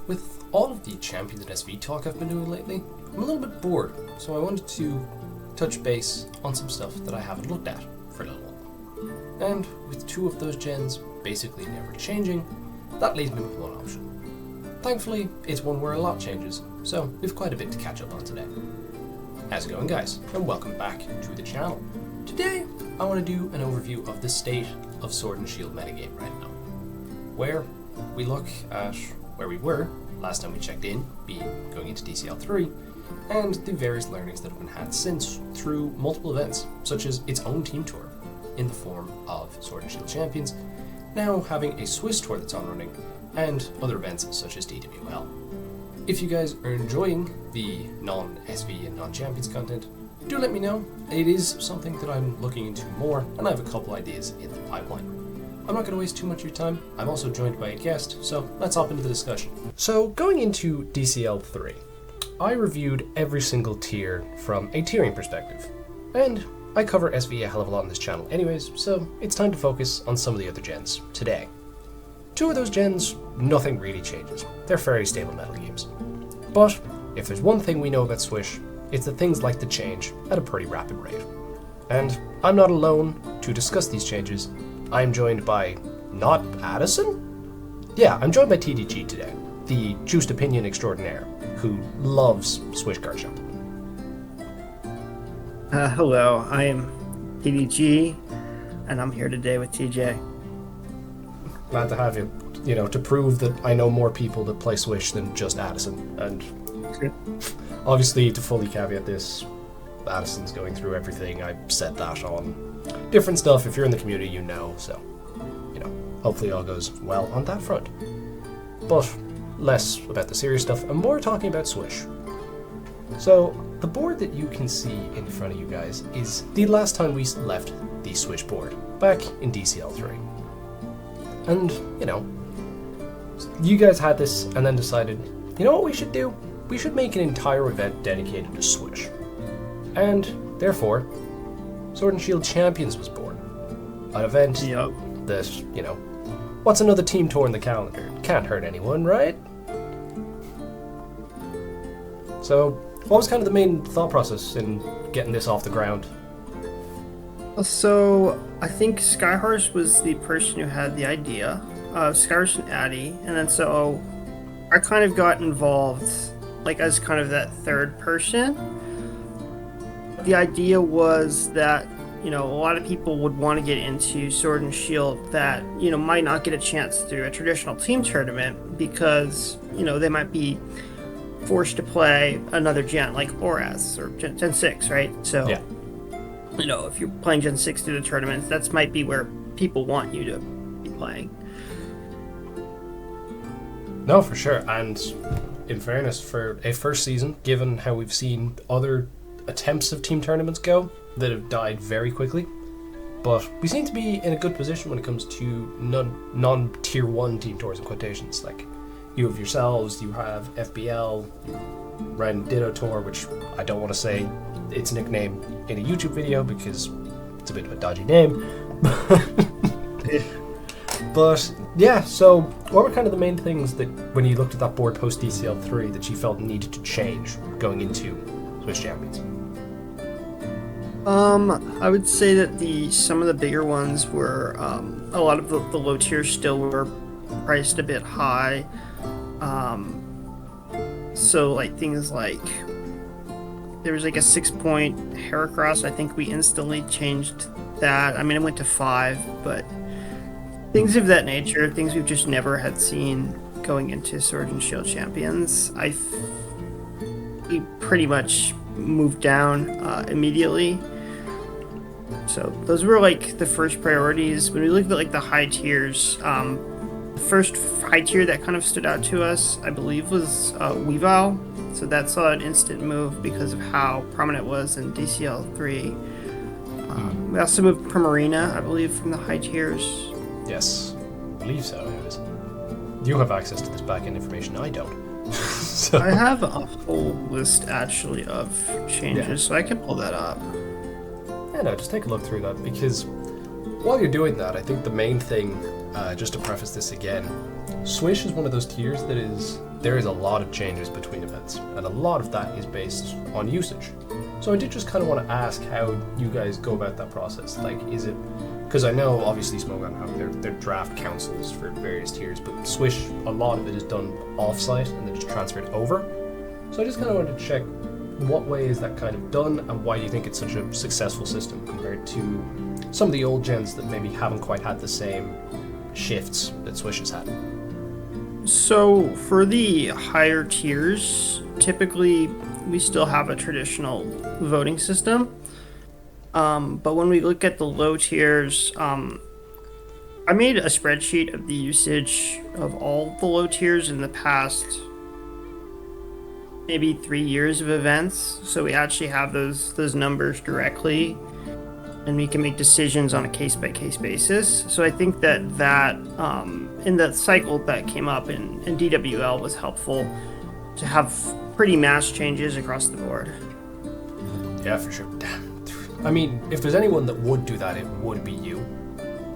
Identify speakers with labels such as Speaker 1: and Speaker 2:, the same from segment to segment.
Speaker 1: With all of the Champions and SV talk I've been doing lately, I'm a little bit bored, so I wanted to touch base on some stuff that I haven't looked at for a little while. And with two of those gens basically never changing, that leaves me with one option. Thankfully, it's one where a lot changes, so we've quite a bit to catch up on today. How's it going, guys? And welcome back to the channel. Today, I want to do an overview of the state of Sword and Shield metagame right now, where we look at where we were last time we checked in, being going into DCL 3, and the various learnings that have been had since through multiple events, such as its own team tour in the form of Sword and Shield Champions, now having a Swiss tour that's on running, and other events such as DWL. If you guys are enjoying the non-SV and non-Champions content, do let me know. It is something that I'm looking into more, and I have a couple ideas in the pipeline. I'm not going to waste too much of your time. I'm also joined by a guest, so let's hop into the discussion. So going into DCL 3, I reviewed every single tier from a tiering perspective, and I cover SV a hell of a lot on this channel anyways, so it's time to focus on some of the other gens today. Two of those gens, nothing really changes. They're fairly stable metal games. But if there's one thing we know about SWSH, it's that things like to change at a pretty rapid rate. And I'm not alone to discuss these changes. I'm joined by, not Addison? Yeah, I'm joined by TDG today, the juiced opinion extraordinaire, who loves SWSH card shop.
Speaker 2: Hello, I am TDG, and I'm here today with TJ.
Speaker 1: Glad to have you, to prove that I know more people that play SWSH than just Addison. And obviously, to fully caveat this, Addison's going through everything. I said that on different stuff. If you're in the community, so, hopefully all goes well on that front. But less about the serious stuff and more talking about SWSH. So, the board that you can see in front of you guys is the last time we left the SWSH board, back in DCL 3. And, you guys had this and then decided, you know what we should do? We should make an entire event dedicated to SWSH. And, therefore, Sword and Shield Champions was born. An event that, what's another team tour in the calendar? Can't hurt anyone, right? So, what was kind of the main thought process in getting this off the ground?
Speaker 2: So, I think Skyhorse was the person who had the idea. Skyhorse and Addy, and then so I kind of got involved, as kind of that third person. The idea was that, a lot of people would want to get into Sword and Shield that, might not get a chance through a traditional team tournament because, they might be forced to play another gen, like Oras or Gen 6, right? So,
Speaker 1: yeah.
Speaker 2: If you're playing Gen 6 through the tournaments, that might be where people want you to be playing.
Speaker 1: No, for sure. And in fairness, for a first season, given how we've seen other attempts of team tournaments go that have died very quickly, but we seem to be in a good position when it comes to non-tier 1 team tours in quotations. Like, you have yourselves, you have FBL, you ran Ditto Tour, which I don't want to say its nickname in a YouTube video because it's a bit of a dodgy name. But yeah, so what were kind of the main things that when you looked at that board post DCL 3 that you felt needed to change going into SWSH Champions?
Speaker 2: I would say that some of the bigger ones were a lot of the low tiers still were priced a bit high. So things like there was a 6-point Heracross. I think we instantly changed that. I mean, it went to 5, but things of that nature, things we've just never had seen going into Sword and Shield Champions, we pretty much moved down immediately. So those were the first priorities. When we looked at the high tiers, the first high tier that kind of stood out to us, I believe, was Weavile. So that saw an instant move because of how prominent it was in DCL 3. We also moved Primarina, I believe, from the high tiers.
Speaker 1: Yes, I believe so. Anyways, you have access to this back-end information. I don't. So.
Speaker 2: I have a whole list actually of changes, so I can pull that up.
Speaker 1: Yeah, no, just take a look through that because while you're doing that, I think the main thing, just to preface this again, Swish is one of those tiers that there is a lot of changes between events, and a lot of that is based on usage. So I did just kind of want to ask how you guys go about that process. Like, is it, because I know obviously Smogon have their draft councils for various tiers, but Swish, a lot of it is done off-site and then just transferred over. So I just kind of wanted to check what way is that kind of done, and why do you think it's such a successful system compared to some of the old gens that maybe haven't quite had the same shifts that Swish has had?
Speaker 2: So for the higher tiers, typically we still have a traditional voting system. But when we look at the low tiers, I made a spreadsheet of the usage of all the low tiers in the past maybe 3 years of events. So we actually have those numbers directly, and we can make decisions on a case-by-case basis. So I think that in that cycle that came up in DWL was helpful to have pretty mass changes across the board.
Speaker 1: Yeah, for sure. I mean, if there's anyone that would do that, it would be you.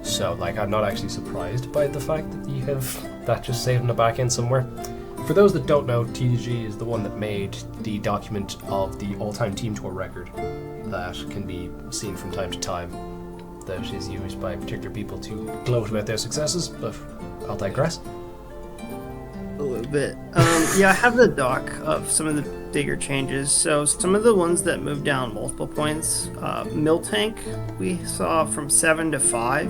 Speaker 1: So, like, I'm not actually surprised by the fact that you have that just saved in the back end somewhere. For those that don't know, TDG is the one that made the document of the all-time team tour record that can be seen from time to time, that is used by particular people to gloat about their successes, but I'll digress.
Speaker 2: A little bit. Yeah, I have the doc of some of the bigger changes. So some of the ones that moved down multiple points, Miltank we saw from 7 to 5,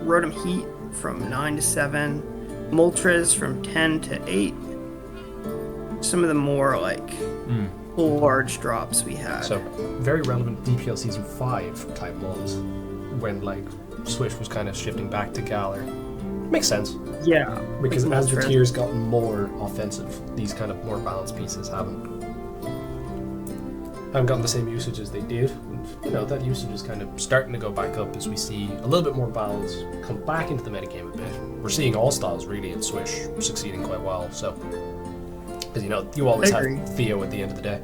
Speaker 2: Rotom Heat from 9 to 7, Moltres from 10 to 8. Some of the more like large drops we had.
Speaker 1: So very relevant DPL Season 5 type ones, when like Swish was kind of shifting back to Galar. Makes sense.
Speaker 2: Yeah.
Speaker 1: Because
Speaker 2: like
Speaker 1: as the tiers gotten more offensive, these kind of more balanced pieces haven't gotten the same usage as they did. And, you know, that usage is kind of starting to go back up as we see a little bit more balance come back into the metagame a bit. We're seeing all styles really in Swish succeeding quite well, so because, you know, you always have Theo at the end of the day.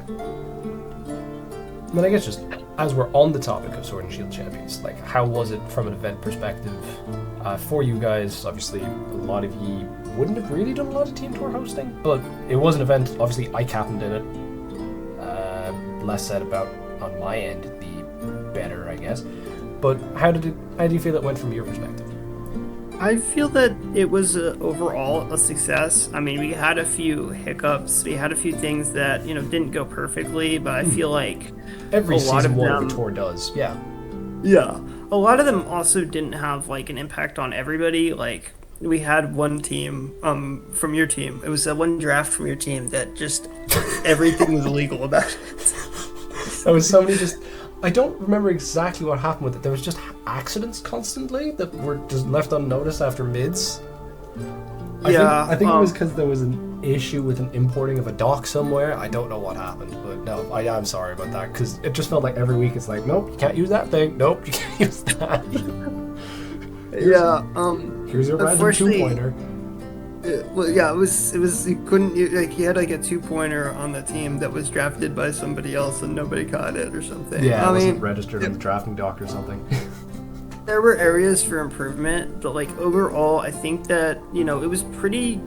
Speaker 1: But I guess just as we're on the topic of Sword and Shield champions, like, how was it from an event perspective for you guys? Obviously, a lot of you wouldn't have really done a lot of team tour hosting, but it was an event. Obviously, I captained in it. Less said about on my end, the better, I guess. But how do you feel it went from your perspective?
Speaker 2: I feel that it was overall a success. I mean, we had a few hiccups. We had a few things that, you know, didn't go perfectly, but I feel like
Speaker 1: every season one of the tour does. Yeah.
Speaker 2: Yeah. A lot of them also didn't have like an impact on everybody. Like, we had one team from your team. It was one draft from your team that just everything was illegal about it.
Speaker 1: There was so many I don't remember exactly what happened with it. There was just accidents constantly that were just left unnoticed after mids. I think it was because there was an issue with an importing of a dock somewhere. I don't know what happened, but no, I'm sorry about that, because it just felt like every week it's like, nope, you can't use that thing. Nope, you can't use that. Here's your random 2-pointer.
Speaker 2: Well, yeah, it was you couldn't, he had like a 2-pointer on the team that was drafted by somebody else and nobody caught it or something.
Speaker 1: Yeah, it wasn't registered on the drafting dock or something.
Speaker 2: There were areas for improvement, but like overall, I think that, you know, it was pretty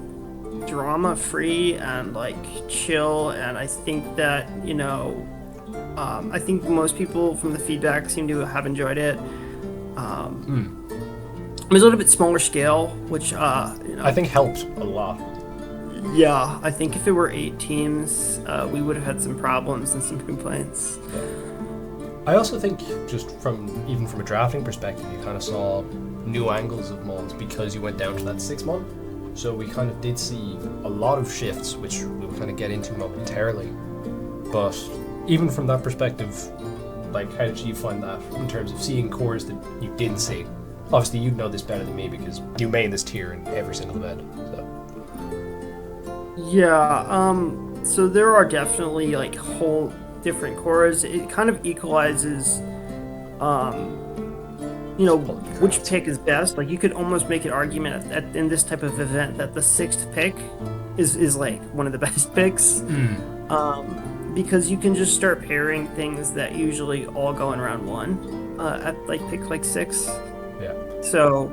Speaker 2: drama free and like chill, and I think that, you know, I think most people from the feedback seem to have enjoyed it. It was a little bit smaller scale, which, you know,
Speaker 1: I think helped a lot.
Speaker 2: Yeah, I think if it were 8 teams, we would have had some problems and some complaints.
Speaker 1: I also think just even from a drafting perspective, you kind of saw new angles of molds because you went down to that 6-month. So we kind of did see a lot of shifts, which we'll kind of get into momentarily. But even from that perspective, like, how did you find that in terms of seeing cores that you didn't see? Obviously, you'd know this better than me because you main this tier in every single event. So.
Speaker 2: Yeah, so there are definitely like whole different cores. It kind of equalizes, you know, which pick is best. Like, you could almost make an argument in this type of event that the 6th pick is like one of the best picks. Because you can just start pairing things that usually all go in round 1 at like pick like 6.
Speaker 1: Yeah.
Speaker 2: So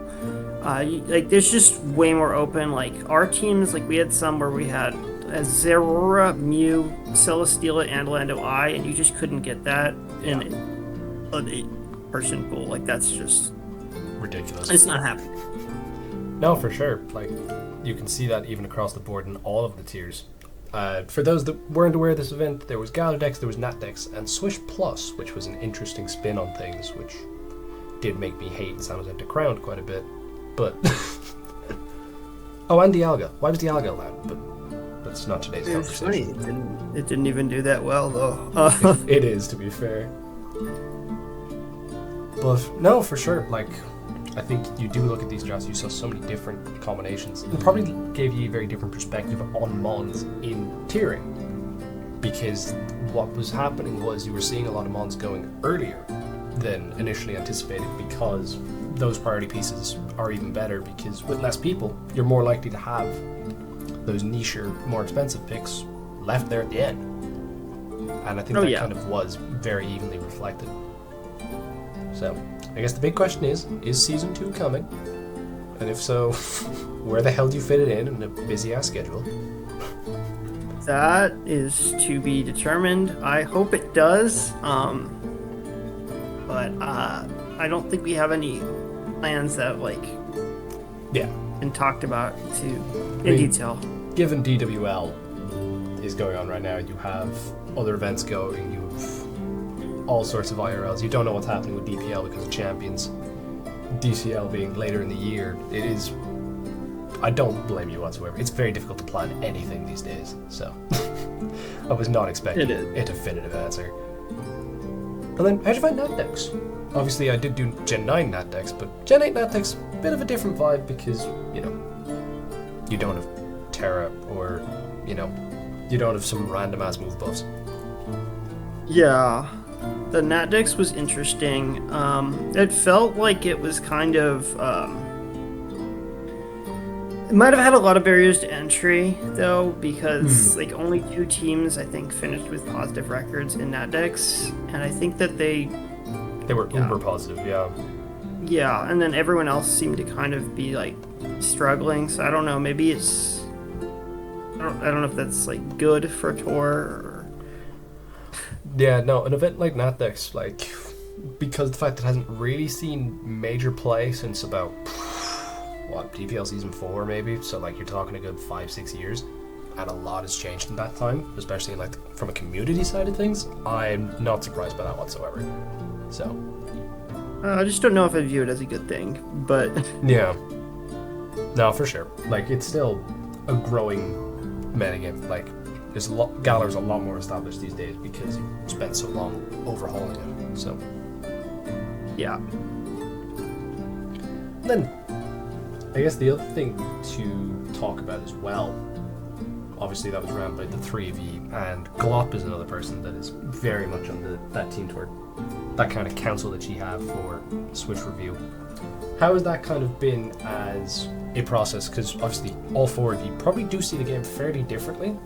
Speaker 2: Like there's just way more open. Like our teams, like we had some where we had a Zerora, Mew, Celesteela, and Lando I, and you just couldn't get that in an 8-person pool. Like that's just
Speaker 1: ridiculous.
Speaker 2: It's not happening.
Speaker 1: No, for sure. Like you can see that even across the board in all of the tiers. For those that weren't aware of this event, there was Galadex, there was Natdex, and Swish Plus, which was an interesting spin on things, which did make me hate Zamazenta Crowned quite a bit. But oh, and Dialga. Why was Dialga allowed? But that's not today's conversation.
Speaker 2: Funny. It didn't even do that well though.
Speaker 1: It is, to be fair. But no, for sure. Like, I think you do look at these drafts. You saw so many different combinations. It probably gave you a very different perspective on Mons in tiering, because what was happening was you were seeing a lot of Mons going earlier than initially anticipated, because those priority pieces are even better, because with less people you're more likely to have those niche, more expensive picks left there at the end, and I think kind of was very evenly reflected. So I guess the big question is season 2 coming? And if so, where the hell do you fit it in a busy ass schedule?
Speaker 2: That is to be determined. I hope it does. But I don't think we have any plans that been talked about in detail.
Speaker 1: Given DWL is going on right now, you have other events going, you have all sorts of IRLs. You don't know what's happening with DPL because of Champions. DCL being later in the year, it is. I don't blame you whatsoever. It's very difficult to plan anything these days, so I was not expecting a definitive answer. And then, how'd you find Natdex? Obviously, I did do Gen 9 Natdex, but Gen 8 Natdex, bit of a different vibe because, you don't have Terra or, you don't have some random ass move buffs.
Speaker 2: Yeah, the Natdex was interesting. It felt like it was kind of. It might have had a lot of barriers to entry, though, because only 2 teams, I think, finished with positive records in Natdex, and I think that they were
Speaker 1: uber positive, yeah.
Speaker 2: Yeah, and then everyone else seemed to kind of be struggling. So I don't know. Maybe it's I don't know if that's good for a tour. Or...
Speaker 1: Yeah, no, an event like Natdex, because the fact that it hasn't really seen major play since about. DPL Season 4 maybe, so you're talking a good 5-6 years, and a lot has changed in that time, especially from a community side of things. I'm not surprised by that whatsoever. So
Speaker 2: I just don't know if I view it as a good thing, but
Speaker 1: yeah, no, for sure. It's still a growing metagame. Galar's a lot more established these days because you spent so long overhauling it. So
Speaker 2: yeah.
Speaker 1: Then I guess the other thing to talk about as well, obviously that was ran by the 3 of you, and Glop is another person that is very much on that team toward that kind of council that you have for Switch Review. How has that kind of been as a process? Because obviously all 4 of you probably do see the game fairly differently.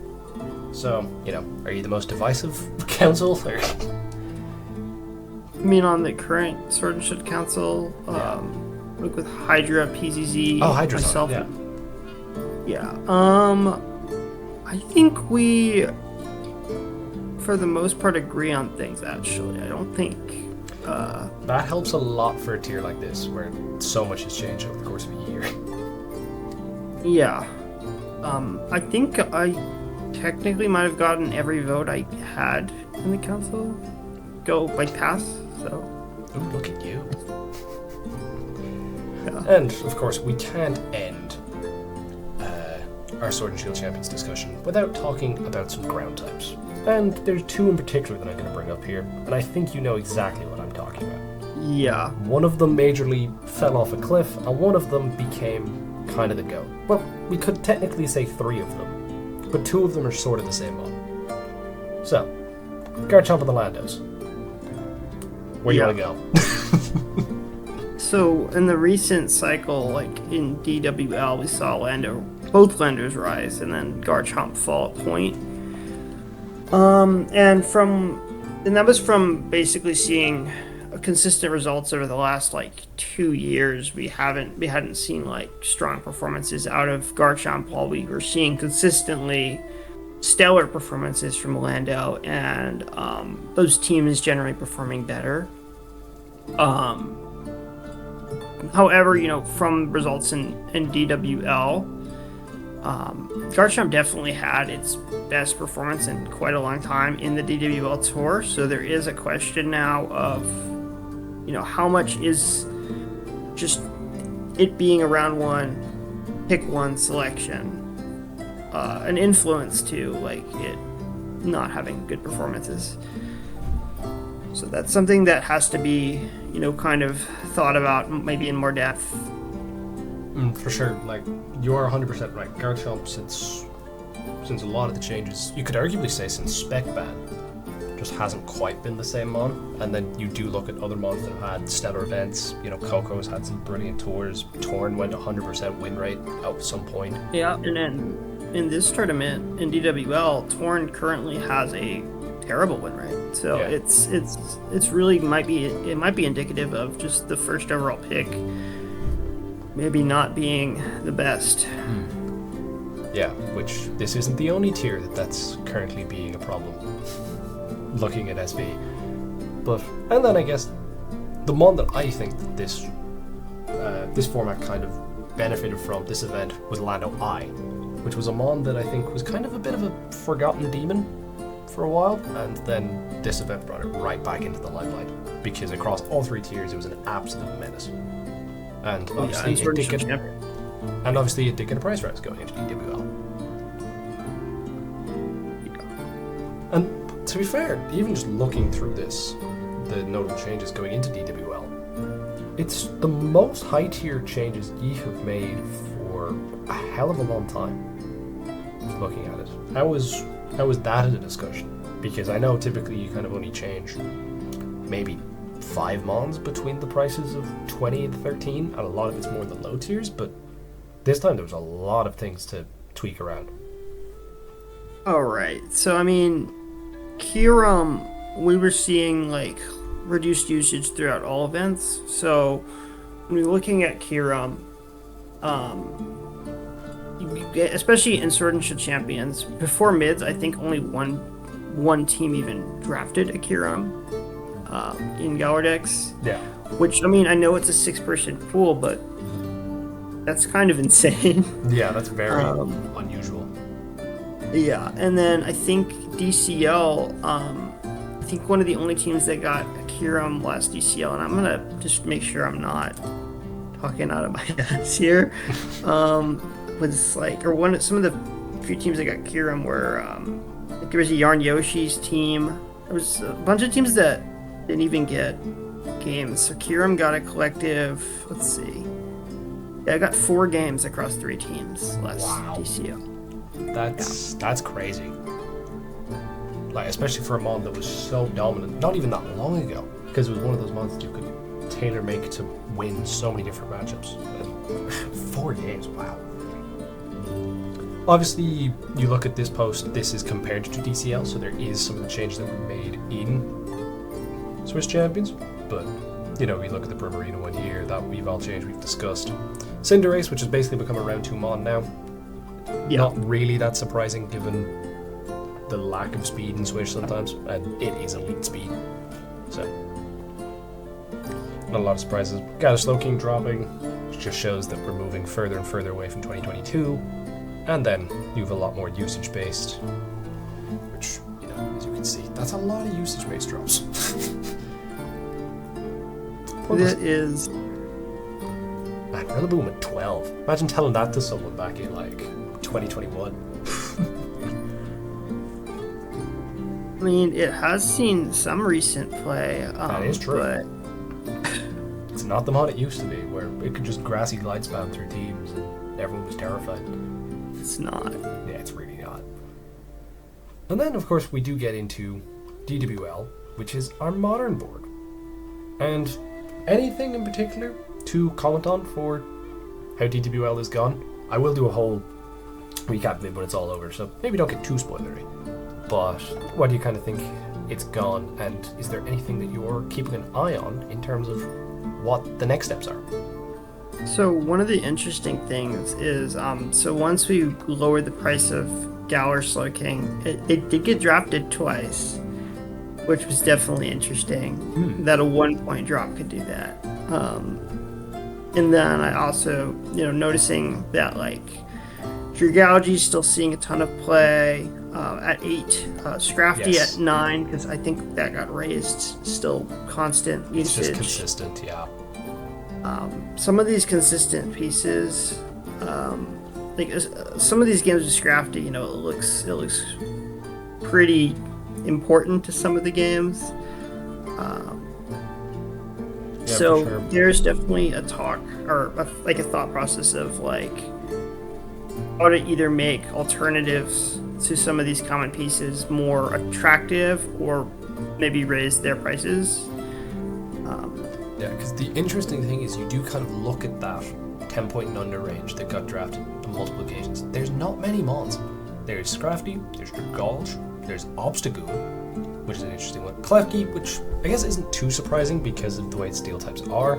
Speaker 1: So, are you the most divisive council? Or?
Speaker 2: I mean, on the current Sword and Shield Council, with Hydra, PZZ, myself. Yeah. I think we, for the most part, agree on things, actually. I don't think...
Speaker 1: that helps a lot for a tier like this, where so much has changed over the course of a year.
Speaker 2: Yeah. I think I technically might have gotten every vote I had in the council pass, so...
Speaker 1: Ooh, look at you.
Speaker 2: Yeah.
Speaker 1: And, of course, we can't end our Sword and Shield Champions discussion without talking about some ground types. And there's 2 in particular that I'm going to bring up here, and I think you know exactly what I'm talking about.
Speaker 2: Yeah.
Speaker 1: One of them majorly fell off a cliff, and one of them became kind of the GOAT. Well, we could technically say 3 of them, but 2 of them are sort of the same one. So, Garchomp and the Landos. Where do you want to go?
Speaker 2: So, in the recent cycle, in DWL, we saw both Landers rise, and then Garchomp fall at point. And that was from basically seeing consistent results over the last like 2 years. We hadn't seen like strong performances out of Garchomp, while we were seeing consistently stellar performances from Landau, and those teams generally performing better. However, from results in DWL, Garchomp definitely had its best performance in quite a long time in the DWL Tour. So there is a question now of, how much is just it being a round one, pick one selection, an influence to like it not having good performances. So that's something that has to be, kind of thought about maybe in more depth.
Speaker 1: For sure, like, you are 100% right. Garchomp, since a lot of the changes, you could arguably say since Spec Ban, just hasn't quite been the same mon. And then you do look at other mons that have had stellar events. Coco's had some brilliant tours. Torn went 100% win rate at some point.
Speaker 2: Yeah, and then in this tournament, in DWL, Torn currently has a terrible win rate. So
Speaker 1: yeah.
Speaker 2: it's really might be indicative of just the first overall pick maybe not being the best.
Speaker 1: Yeah, which this isn't the only tier that's currently being a problem. Looking at SV. And then I guess the mon that I think that this format kind of benefited from this event was Lando I, which was a mon that I think was kind of a bit of a forgotten demon for a while, and then this event brought it right back into the limelight, because across all three tiers it was an absolute menace. And obviously it did get a prize rise going into DWL. And to be fair, even just looking through this, the notable changes going into DWL, it's the most high tier changes ye have made for a hell of a long time. Looking at it, how was that in a discussion? Because I know typically you kind of only change maybe 5 mons between the prices of 20 and 13, and a lot of it's more in the low tiers, but this time there was a lot of things to tweak around.
Speaker 2: Alright, so I mean, Kyurem, we were seeing like reduced usage throughout all events. So when you're looking at Kyurem, especially in Sword and Shield Champions, before mids, I think only one team even drafted a Kyurem in Galardex.
Speaker 1: Yeah.
Speaker 2: Which, I mean, I know it's a 6-person pool, but that's kind of insane.
Speaker 1: Yeah, that's very unusual.
Speaker 2: Yeah, and then I think DCL, I think one of the only teams that got a Kyurem last DCL, and I'm going to just make sure I'm not talking out of my ass here, was like, some of the few teams that got Kyurem were, like there was a Yarn Yoshi's team. There was a bunch of teams that didn't even get games. So Kyurem got a collective, let's see. Yeah, I got 4 games across 3 teams last DCL.
Speaker 1: That's crazy. Like, especially for a mon that was so dominant, not even that long ago, because it was one of those mons that you could tailor make to win so many different matchups. 4 games, wow. Obviously, you look at this post, this is compared to DCL, so there is some of the changes that were made in Swiss Champions, but, you look at the Primarina one here, that we've all changed, we've discussed. Cinderace, which has basically become a round 2 mon now. Yeah. Not really that surprising, given the lack of speed in Swish sometimes, and it is elite speed, so not a lot of surprises. Got a Slowking dropping, which just shows that we're moving further and further away from 2022. And then you have a lot more usage-based, which, as you can see, that's a lot of usage-based drops.
Speaker 2: It is.
Speaker 1: Man, Rillaboom at 12. Imagine telling that to someone back in, 2021.
Speaker 2: I mean, it has seen some recent play.
Speaker 1: That is true. But it's not the mod it used to be, where it could just grassy glide spam through teams and everyone was terrified.
Speaker 2: It's not.
Speaker 1: Yeah, it's really not. And then, of course, we do get into DWL, which is our modern board. And anything in particular to comment on for how DWL is gone? I will do a whole recap of it when it's all over, so maybe don't get too spoilery. But what do you kind of think it's gone, and is there anything that you're keeping an eye on in terms of what the next steps are?
Speaker 2: So one of the interesting things is, so once we lowered the price of Galar Slowking, it did get drafted twice, which was definitely interesting. That a 1 point drop could do that. And then I also, noticing that like Drugalgy's still seeing a ton of play at 8, Scrafty
Speaker 1: Yes.
Speaker 2: at 9, because I think that got raised. Still constant
Speaker 1: It's
Speaker 2: usage.
Speaker 1: just consistent, yeah.
Speaker 2: Some of these consistent pieces, some of these games with Scrafty, it looks pretty important to some of the games.
Speaker 1: Yeah,
Speaker 2: So
Speaker 1: for sure.
Speaker 2: there's definitely a talk or a thought process of like how to either make alternatives to some of these common pieces more attractive or maybe raise their prices.
Speaker 1: Yeah, because the interesting thing is you do kind of look at that 10 point and under range that got drafted on multiple occasions. There's not many mons. There's Scrafty, there's Gulch, there's Obstagoon, which is an interesting one. Klefki, which I guess isn't too surprising because of the way steel types are.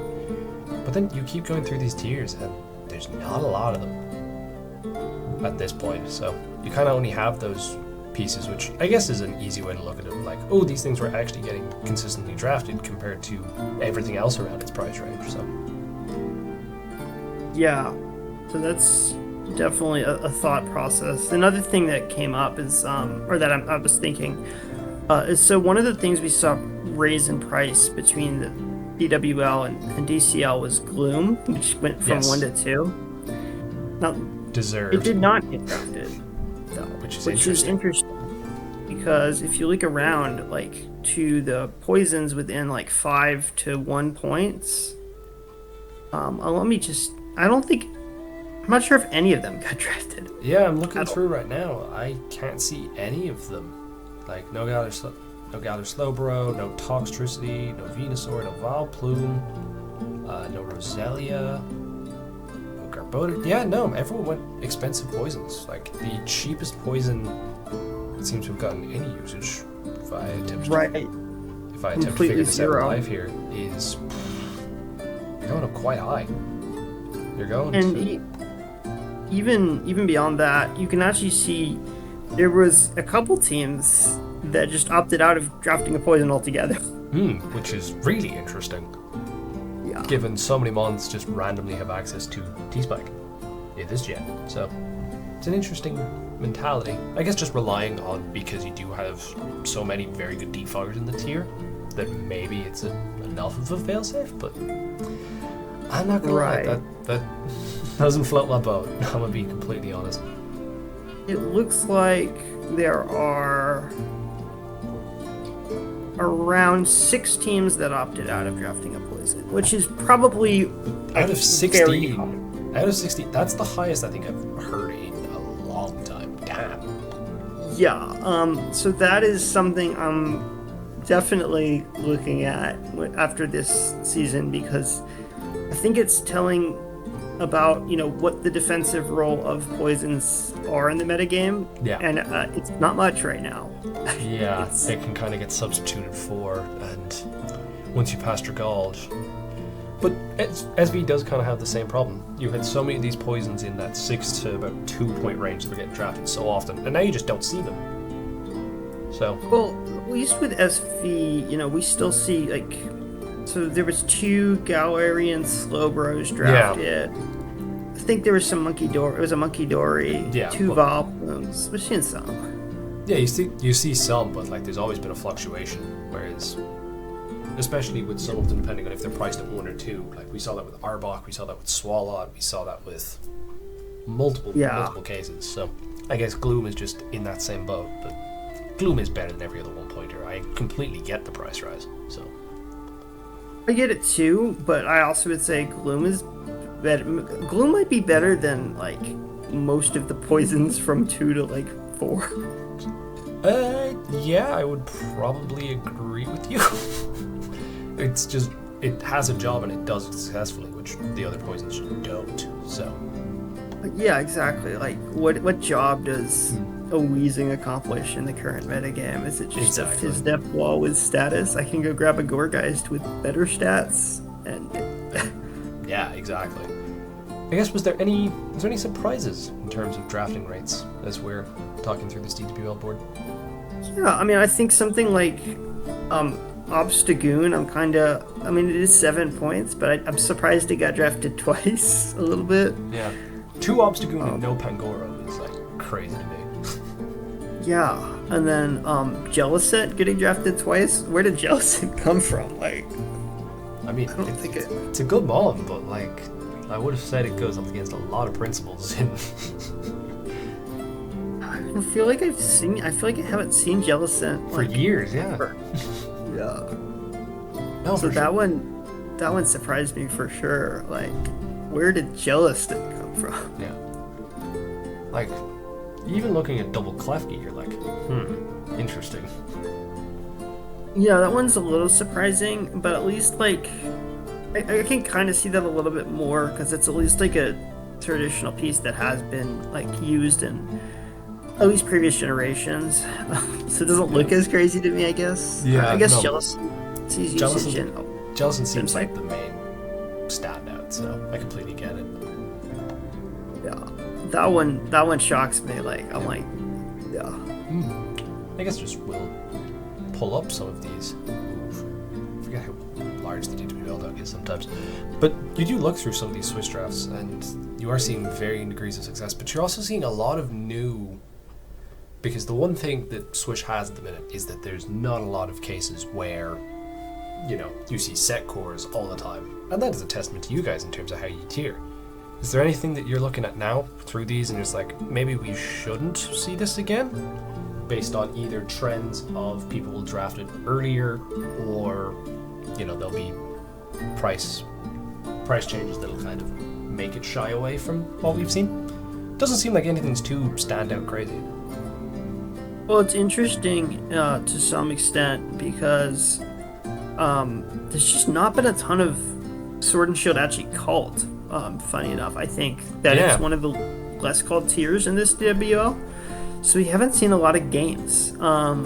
Speaker 1: But then you keep going through these tiers and there's not a lot of them at this point. So you kind of only have those pieces, which I guess is an easy way to look at it. Like, oh, these things were actually getting consistently drafted compared to everything else around its price range. So
Speaker 2: Yeah, so that's definitely a thought process. Another thing that came up is, or that I was thinking, is so one of the things we saw raise in price between the DWL and DCL was Gloom, which went from
Speaker 1: Yes.
Speaker 2: 1 to 2. Now,
Speaker 1: deserved.
Speaker 2: it did not get drafted, though,
Speaker 1: Which is
Speaker 2: is
Speaker 1: interesting.
Speaker 2: because if you look around, like, to the poisons within, like, 5 to 1 points, let me just, I'm not sure if any of them got drafted.
Speaker 1: Yeah, I'm looking through right now. I can't see any of them. Like, no Galar Slowbro, no Toxtricity, no Venusaur, no Vileplume, no Roselia, no Garbodor. Yeah, no, everyone went expensive poisons. Like, the cheapest poison seems to have gotten any usage. If I attempt to
Speaker 2: Completely
Speaker 1: figure this out
Speaker 2: zero.
Speaker 1: live here, is you're going up quite high. You're going
Speaker 2: And
Speaker 1: to...
Speaker 2: even beyond that, you can actually see there was a couple teams that just opted out of drafting a poison altogether.
Speaker 1: which is really interesting.
Speaker 2: Yeah.
Speaker 1: Given so many mons just randomly have access to T-Spike in this gen. So it's an interesting mentality. I guess just relying on, because you do have so many very good defoggers in the tier, that maybe it's enough of a failsafe, but I'm not gonna lie, that doesn't float my boat. I'm gonna be completely honest.
Speaker 2: It looks like there are around 6 teams that opted out of drafting a poison, which is probably
Speaker 1: Out of
Speaker 2: very
Speaker 1: 16,
Speaker 2: common.
Speaker 1: out of 16, that's the highest I think I've heard in a long time. Damn.
Speaker 2: Yeah, so that is something I'm definitely looking at after this season, because I think it's telling about, what the defensive role of poisons are in the metagame.
Speaker 1: Yeah.
Speaker 2: And it's not much right now.
Speaker 1: Yeah, it can kind of get substituted for, and once you pass your Gulch. But SV does kind of have the same problem. You had so many of these poisons in that 6 to about 2 point range that were getting drafted so often, and now you just don't see them. So,
Speaker 2: Well, at least with SV, we still see, like, so there was 2 Galarian Slowbros drafted. I think there was some Monkey Dory. It was a Monkey Dory.
Speaker 1: Yeah,
Speaker 2: 2
Speaker 1: but-
Speaker 2: Vileplumes. We've seen some.
Speaker 1: yeah, you see some, but like there's always been a fluctuation, whereas especially with some of them, depending on if they're priced at 1 or 2. Like we saw that with Arbok, we saw that with Swalot, we saw that with multiple cases. So I guess Gloom is just in that same boat, but Gloom is better than every other 1-pointer. I completely get the price rise. So
Speaker 2: I get it too, but I also would say Gloom is better. Gloom might be better than like most of the poisons from 2 to like 4.
Speaker 1: Yeah, I would probably agree with you. It's just, it has a job and it does it successfully, which the other poisons don't. So
Speaker 2: Yeah, exactly. Like, what job does a wheezing accomplish in the current metagame? Is it just a
Speaker 1: Exactly.
Speaker 2: Fizdep wall with status? I can go grab a Goregeist with better stats, and
Speaker 1: Yeah, exactly. I guess was there any surprises in terms of drafting rates as we're talking through this DWL board?
Speaker 2: yeah, I mean, I think something like Obstagoon, I mean, it is 7 points, but I'm surprised it got drafted twice a little bit.
Speaker 1: Yeah. 2 Obstagoon and no Pangoro is like crazy to me.
Speaker 2: Yeah, and then Jellicent getting drafted twice. Where did Jellicent come from? Like,
Speaker 1: I mean,
Speaker 2: I don't think it.
Speaker 1: it's a good mon, but like, I would have said it goes up against a lot of principles.
Speaker 2: I feel like I feel like I haven't seen Jellicent
Speaker 1: For years, yeah.
Speaker 2: Yeah.
Speaker 1: No,
Speaker 2: So
Speaker 1: for
Speaker 2: that
Speaker 1: sure.
Speaker 2: one surprised me for sure. Like, where did Jellicent come from?
Speaker 1: Yeah. Like, even looking at double Klefki, you're like, interesting.
Speaker 2: Yeah, that one's a little surprising, but at least like I can kind of see that a little bit more because it's at least like a traditional piece that has been like used in at least previous generations, so it doesn't look as crazy to me. I guess.
Speaker 1: Yeah,
Speaker 2: I guess
Speaker 1: no.
Speaker 2: Jellicent's usage in.
Speaker 1: Jellicent seems
Speaker 2: Seems
Speaker 1: like the main standout, so I completely get it.
Speaker 2: Yeah, that one shocks me. Like I'm like, yeah.
Speaker 1: I guess just we'll pull up some of these. Oof. I forget how large the DWL dog is sometimes. But you do look through some of these Swiss drafts, and you are seeing varying degrees of success, but you're also seeing a lot of new. Because the one thing that Swish has at the minute is that there's not a lot of cases where, you know, you see set cores all the time. And that is a testament to you guys in terms of how you tier. Is there anything that you're looking at now through these and it's like, maybe we shouldn't see this again? Based on either trends of people will draft it earlier or, you know, there'll be price changes that'll kind of make it shy away from what we've seen. Doesn't seem like anything's too standout crazy.
Speaker 2: Well, it's interesting to some extent because there's just not been a ton of Sword and Shield actually called. Funny enough, I think that it's one of the less called tiers in this DWL, so we haven't seen a lot of games. I'm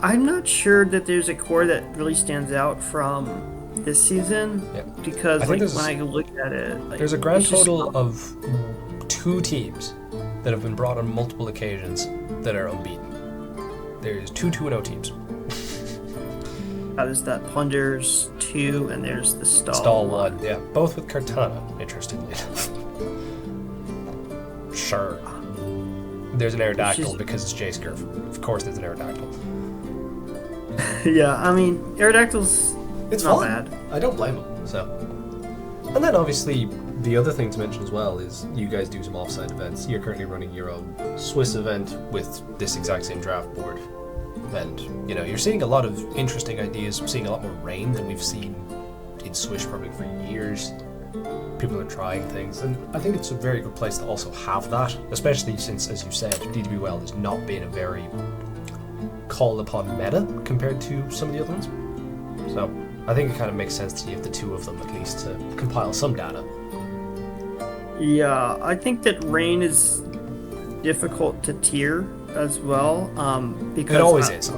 Speaker 2: not sure that there's a core that really stands out from this season because like when I look at it, like,
Speaker 1: there's a grand total of 2 teams that have been brought on multiple occasions that are unbeaten. There's 2 2-0 teams.
Speaker 2: There's that Plunders 2 and there's the
Speaker 1: Stall 1, yeah. Both with Kartana, interestingly enough. Sure. There's an Aerodactyl because it's J-Scurf. Of course there's an Aerodactyl.
Speaker 2: Yeah, I mean, Aerodactyl's
Speaker 1: It's
Speaker 2: not
Speaker 1: fun.
Speaker 2: bad.
Speaker 1: I don't blame them, so. And then obviously, the other thing to mention as well is you guys do some off-site events. You're currently running your own Swiss event with this exact same draft board. And, you know, you're seeing a lot of interesting ideas. We're seeing a lot more rain than we've seen in Swish probably for years. People are trying things, and I think it's a very good place to also have that, especially since, as you said, DWL has not been a very called upon meta compared to some of the other ones. So I think it kind of makes sense to give the 2 of them at least to compile some data.
Speaker 2: Yeah, I think that rain is difficult to tier as well, because
Speaker 1: It always is.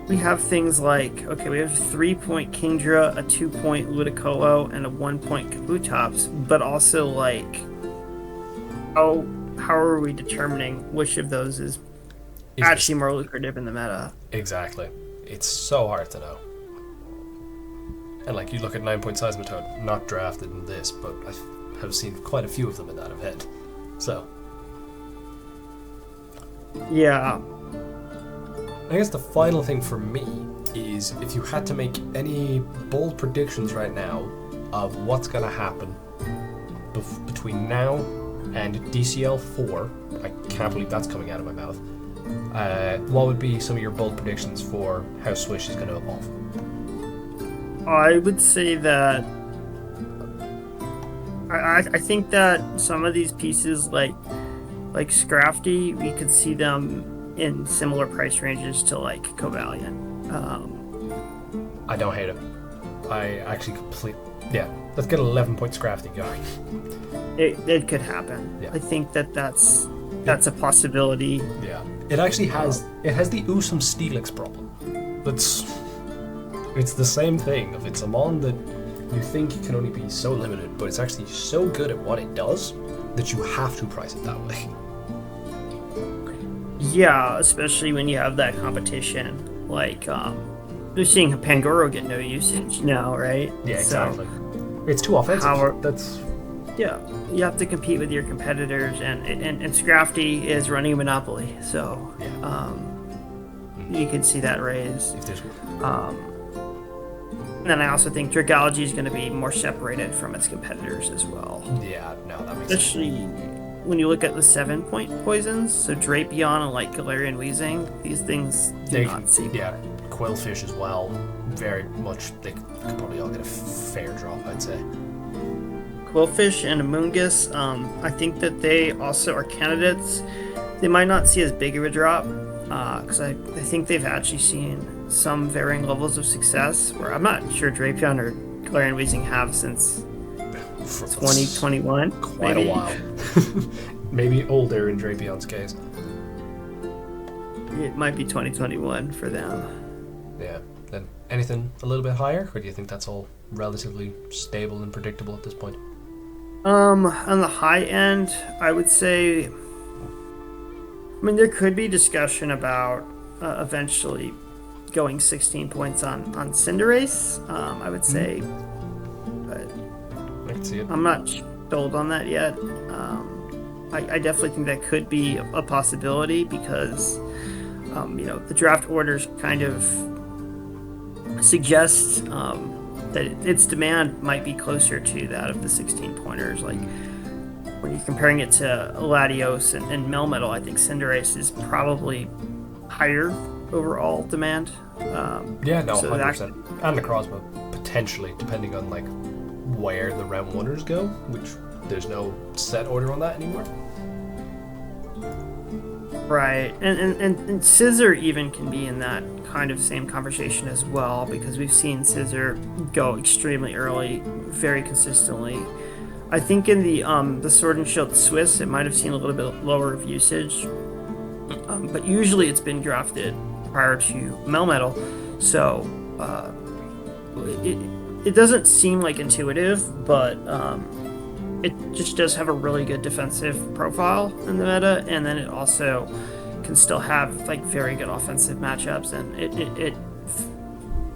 Speaker 2: We have things like, okay, we have 3-point Kingdra, a 2-point Ludicolo, and a 1-point Kabutops, but also like, how are we determining which of those is actually more lucrative in the meta?
Speaker 1: Exactly. It's so hard to know. And like, you look at 9-point Seismitoad, not drafted in this, but I have seen quite a few of them in that event. So.
Speaker 2: Yeah.
Speaker 1: I guess the final thing for me is if you had to make any bold predictions right now of what's going to happen between now and DCL 4, I can't believe that's coming out of my mouth, what would be some of your bold predictions for how Swish is going to evolve?
Speaker 2: I would say that I think that some of these pieces like Scrafty, we could see them in similar price ranges to like Cobalion.
Speaker 1: I don't hate it. I actually let's get 11-point Scrafty going.
Speaker 2: It could happen.
Speaker 1: Yeah.
Speaker 2: I think that's that's a possibility.
Speaker 3: Yeah. It actually has the Usum Steelix problem. It's the same thing. If it's a mon that you think can only be so limited, but it's actually so good at what it does that you have to price it that way.
Speaker 2: Yeah, especially when you have that competition. Like, they're seeing Pangoro get no usage now, right?
Speaker 3: Yeah, exactly.
Speaker 2: So,
Speaker 3: It's too offensive.
Speaker 2: yeah, you have to compete with your competitors, and Scrafty is running a monopoly, so you can see that raise.
Speaker 3: If there's
Speaker 2: And then I also think Dragology is going to be more separated from its competitors as well.
Speaker 3: yeah, no, that makes sense.
Speaker 2: Especially when you look at the 7-point poisons, so Drapion and like Galarian Weezing, these things do not see.
Speaker 3: Yeah, Quillfish as well. Very much, they could probably all get a fair drop, I'd say.
Speaker 2: Quillfish and Amoonguss, I think that they also are candidates. They might not see as big of a drop, because I think they've actually seen some varying levels of success, where I'm not sure Drapion or Galarian Weezing have since 2021.
Speaker 3: Quite a while. Maybe older in Drapion's case.
Speaker 2: It might be 2021 for them.
Speaker 3: Yeah. Then anything a little bit higher, or do you think that's all relatively stable and predictable at this point?
Speaker 2: On the high end, I would say, I mean, there could be discussion about eventually going 16 points on Cinderace, I would say, but
Speaker 3: I can see it.
Speaker 2: I'm not sold on that yet. I definitely think that could be a possibility because, the draft orders kind of suggest that its demand might be closer to that of the 16 pointers. Like when you're comparing it to Latios and Melmetal, I think Cinderace is probably higher overall demand.
Speaker 3: Yeah, no,
Speaker 2: so
Speaker 3: 100%. And the Crossbow, potentially, depending on like where the round oneers go, which there's no set order on that anymore.
Speaker 2: Right, and Scissor even can be in that kind of same conversation as well, because we've seen Scissor go extremely early, very consistently. I think in the Sword and Shield Swiss, it might have seen a little bit lower of usage, but usually it's been drafted prior to Melmetal, so it doesn't seem like intuitive, but it just does have a really good defensive profile in the meta, and then it also can still have like very good offensive matchups, and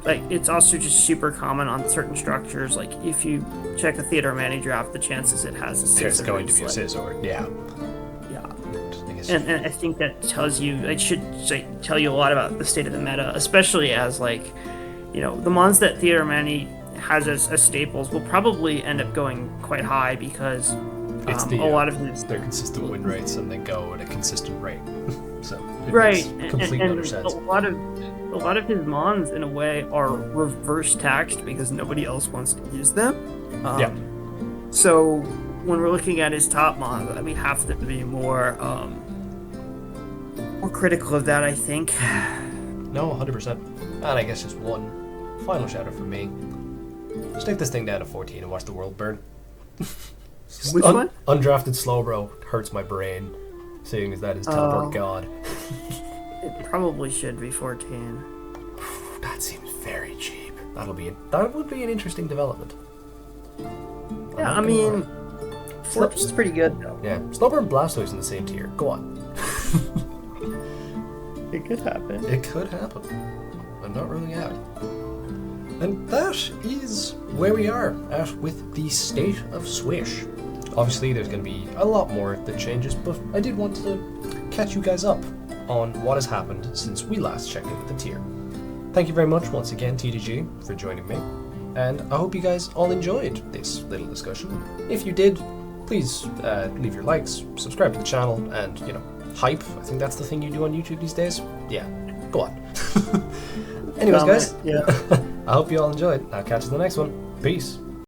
Speaker 2: it's also just super common on certain structures. Like if you check a Theodore Manny draft, the chances it has a Scizor.
Speaker 3: There's going to be a Scizor, yeah.
Speaker 2: Yeah. And I think that tells you, it should tell you a lot about the state of the meta, especially as like, the mons that Theodore Manny has as staples will probably end up going quite high because
Speaker 3: it's
Speaker 2: a lot of
Speaker 3: their consistent win rates, and they go at a consistent rate. So it
Speaker 2: right,
Speaker 3: makes complete
Speaker 2: and
Speaker 3: utter sense.
Speaker 2: a lot of his mons in a way are reverse taxed because nobody else wants to use them.
Speaker 3: Yeah.
Speaker 2: So when we're looking at his top mons, we have to be more critical of that, I think.
Speaker 3: No, 100%. And I guess just one final shout out for me. Stick this thing down to 14 and watch the world burn.
Speaker 2: Which one?
Speaker 3: Undrafted Slowbro hurts my brain, seeing as that is teleport god.
Speaker 2: It probably should be 14.
Speaker 3: That seems very cheap. That would be an interesting development.
Speaker 2: Yeah, I mean, 14 is pretty good though.
Speaker 3: Yeah, Slowbro and Blastoise in the same tier. Go on.
Speaker 2: It could happen.
Speaker 3: It could happen. I'm not ruling out. And that is where we are at with the state of Swish. Obviously, there's going to be a lot more that changes, but I did want to catch you guys up on what has happened since we last checked in with the tier. Thank you very much once again, TDG, for joining me, and I hope you guys all enjoyed this little discussion. If you did, please leave your likes, subscribe to the channel, and, hype. I think that's the thing you do on YouTube these days. Yeah, go on. Anyways, guys,
Speaker 2: yeah.
Speaker 3: I hope you all enjoyed. I'll catch you in the next one. Peace.